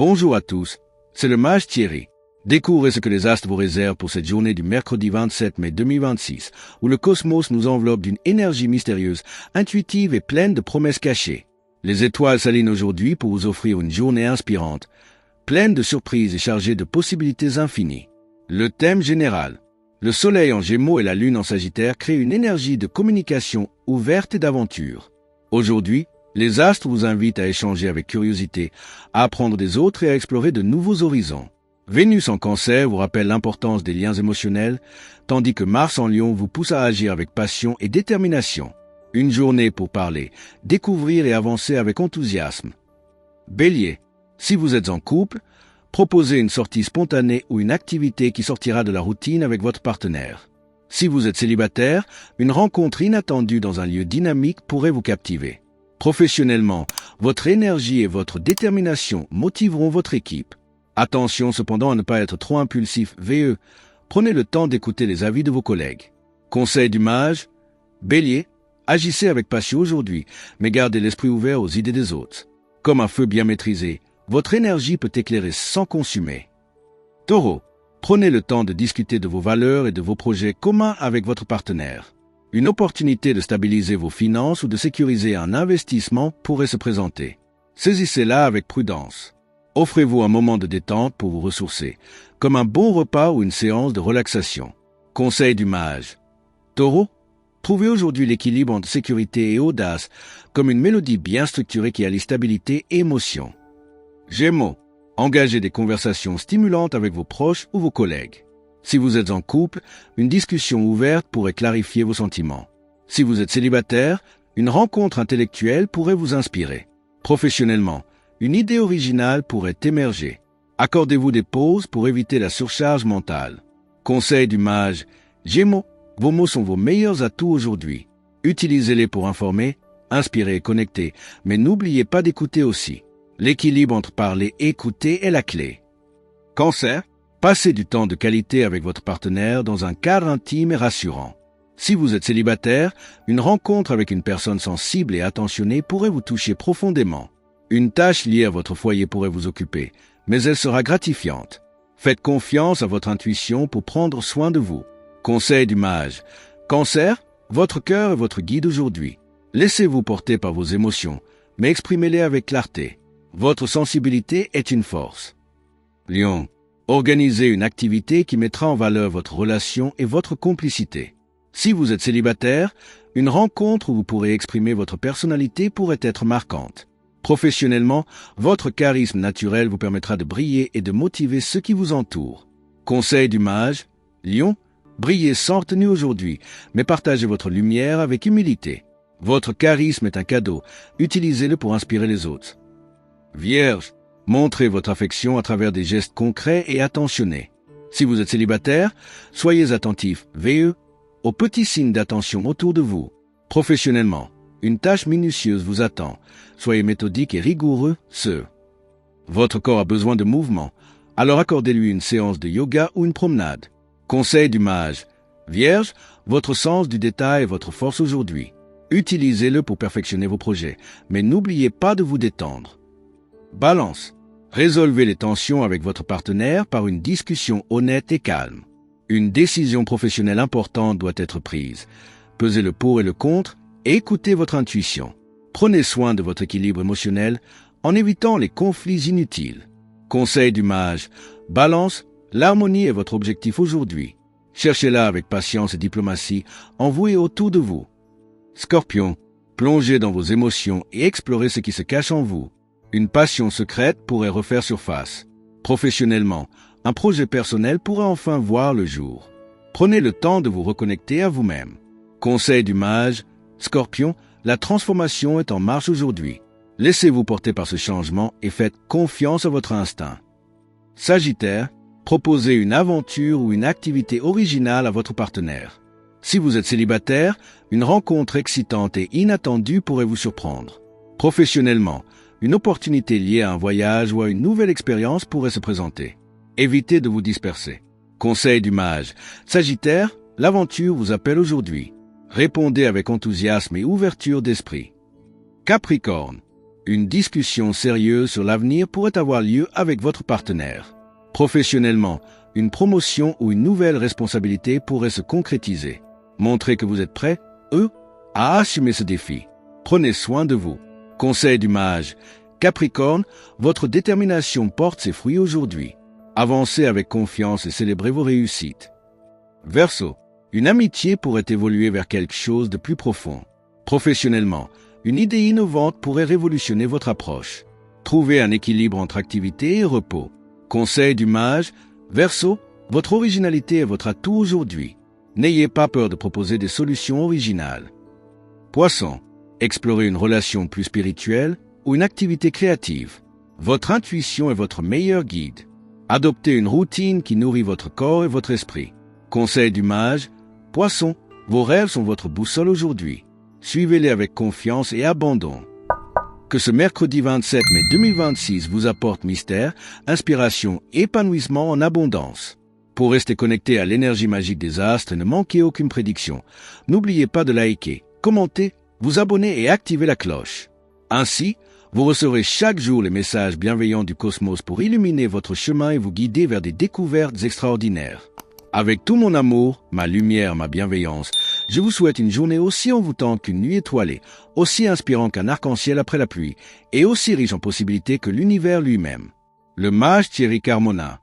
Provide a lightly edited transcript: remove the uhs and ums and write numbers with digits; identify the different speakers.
Speaker 1: Bonjour à tous, c'est le mage Thierry. Découvrez ce que les astres vous réservent pour cette journée du mercredi 27 mai 2026, où le cosmos nous enveloppe d'une énergie mystérieuse, intuitive et pleine de promesses cachées. Les étoiles s'alignent aujourd'hui pour vous offrir une journée inspirante, pleine de surprises et chargée de possibilités infinies. Le thème général. Le soleil en Gémeaux et la lune en Sagittaire créent une énergie de communication ouverte et d'aventure. Aujourd'hui, les astres vous invitent à échanger avec curiosité, à apprendre des autres et à explorer de nouveaux horizons. Vénus en Cancer vous rappelle l'importance des liens émotionnels, tandis que Mars en Lion vous pousse à agir avec passion et détermination. Une journée pour parler, découvrir et avancer avec enthousiasme. Bélier, si vous êtes en couple, proposez une sortie spontanée ou une activité qui sortira de la routine avec votre partenaire. Si vous êtes célibataire, une rencontre inattendue dans un lieu dynamique pourrait vous captiver. Professionnellement, votre énergie et votre détermination motiveront votre équipe. Attention cependant à ne pas être trop impulsif, VE. Prenez le temps d'écouter les avis de vos collègues. Conseil du mage. Bélier, agissez avec passion aujourd'hui, mais gardez l'esprit ouvert aux idées des autres. Comme un feu bien maîtrisé, votre énergie peut éclairer sans consumer. Taureau, prenez le temps de discuter de vos valeurs et de vos projets communs avec votre partenaire. Une opportunité de stabiliser vos finances ou de sécuriser un investissement pourrait se présenter. Saisissez-la avec prudence. Offrez-vous un moment de détente pour vous ressourcer, comme un bon repas ou une séance de relaxation. Conseil du mage. Taureau, trouvez aujourd'hui l'équilibre entre sécurité et audace, comme une mélodie bien structurée qui allie stabilité et émotion. Gémeaux, engagez des conversations stimulantes avec vos proches ou vos collègues. Si vous êtes en couple, une discussion ouverte pourrait clarifier vos sentiments. Si vous êtes célibataire, une rencontre intellectuelle pourrait vous inspirer. Professionnellement, une idée originale pourrait émerger. Accordez-vous des pauses pour éviter la surcharge mentale. Conseil du mage. Gémeaux, vos mots sont vos meilleurs atouts aujourd'hui. Utilisez-les pour informer, inspirer et connecter, mais n'oubliez pas d'écouter aussi. L'équilibre entre parler et écouter est la clé. Cancer, passez du temps de qualité avec votre partenaire dans un cadre intime et rassurant. Si vous êtes célibataire, une rencontre avec une personne sensible et attentionnée pourrait vous toucher profondément. Une tâche liée à votre foyer pourrait vous occuper, mais elle sera gratifiante. Faites confiance à votre intuition pour prendre soin de vous. Conseil du mage. Cancer, votre cœur est votre guide aujourd'hui. Laissez-vous porter par vos émotions, mais exprimez-les avec clarté. Votre sensibilité est une force. Lion, organisez une activité qui mettra en valeur votre relation et votre complicité. Si vous êtes célibataire, une rencontre où vous pourrez exprimer votre personnalité pourrait être marquante. Professionnellement, votre charisme naturel vous permettra de briller et de motiver ceux qui vous entourent. Conseil du mage. Lion, brillez sans retenue aujourd'hui, mais partagez votre lumière avec humilité. Votre charisme est un cadeau, utilisez-le pour inspirer les autres. Vierge, montrez votre affection à travers des gestes concrets et attentionnés. Si vous êtes célibataire, soyez attentif, VE, aux petits signes d'attention autour de vous. Professionnellement, une tâche minutieuse vous attend. Soyez méthodique et rigoureux, Votre corps a besoin de mouvement, alors accordez-lui une séance de yoga ou une promenade. Conseil du mage. Vierge, votre sens du détail est votre force aujourd'hui. Utilisez-le pour perfectionner vos projets, mais n'oubliez pas de vous détendre. Balance. Résolvez les tensions avec votre partenaire par une discussion honnête et calme. Une décision professionnelle importante doit être prise. Pesez le pour et le contre et écoutez votre intuition. Prenez soin de votre équilibre émotionnel en évitant les conflits inutiles. Conseil du mage. Balance, l'harmonie est votre objectif aujourd'hui. Cherchez-la avec patience et diplomatie en vous et autour de vous. Scorpion, plongez dans vos émotions et explorez ce qui se cache en vous. Une passion secrète pourrait refaire surface. Professionnellement, un projet personnel pourrait enfin voir le jour. Prenez le temps de vous reconnecter à vous-même. Conseil du mage. Scorpion, la transformation est en marche aujourd'hui. Laissez-vous porter par ce changement et faites confiance à votre instinct. Sagittaire, proposez une aventure ou une activité originale à votre partenaire. Si vous êtes célibataire, une rencontre excitante et inattendue pourrait vous surprendre. Professionnellement, une opportunité liée à un voyage ou à une nouvelle expérience pourrait se présenter. Évitez de vous disperser. Conseil du mage. Sagittaire, l'aventure vous appelle aujourd'hui. Répondez avec enthousiasme et ouverture d'esprit. Capricorne, Une discussion sérieuse sur l'avenir pourrait avoir lieu avec votre partenaire. Professionnellement, une promotion ou une nouvelle responsabilité pourrait se concrétiser. Montrez que vous êtes prêt, à assumer ce défi. Prenez soin de vous. Conseil du mage. Capricorne, votre détermination porte ses fruits aujourd'hui. Avancez avec confiance et célébrez vos réussites. Verseau, une amitié pourrait évoluer vers quelque chose de plus profond. Professionnellement, une idée innovante pourrait révolutionner votre approche. Trouvez un équilibre entre activité et repos. Conseil du mage. Verseau, votre originalité est votre atout aujourd'hui. N'ayez pas peur de proposer des solutions originales. Poisson, explorez une relation plus spirituelle ou une activité créative. Votre intuition est votre meilleur guide. Adoptez une routine qui nourrit votre corps et votre esprit. Conseil du mage. Poisson, vos rêves sont votre boussole aujourd'hui. Suivez-les avec confiance et abandon. Que ce mercredi 27 mai 2026 vous apporte mystère, inspiration et épanouissement en abondance. Pour rester connecté à l'énergie magique des astres et ne manquer aucune prédiction, n'oubliez pas de liker, commenter, vous abonner et activer la cloche. Ainsi, vous recevrez chaque jour les messages bienveillants du cosmos pour illuminer votre chemin et vous guider vers des découvertes extraordinaires. Avec tout mon amour, ma lumière, ma bienveillance, je vous souhaite une journée aussi envoûtante qu'une nuit étoilée, aussi inspirant qu'un arc-en-ciel après la pluie, et aussi riche en possibilités que l'univers lui-même. Le mage Thierry Carmona.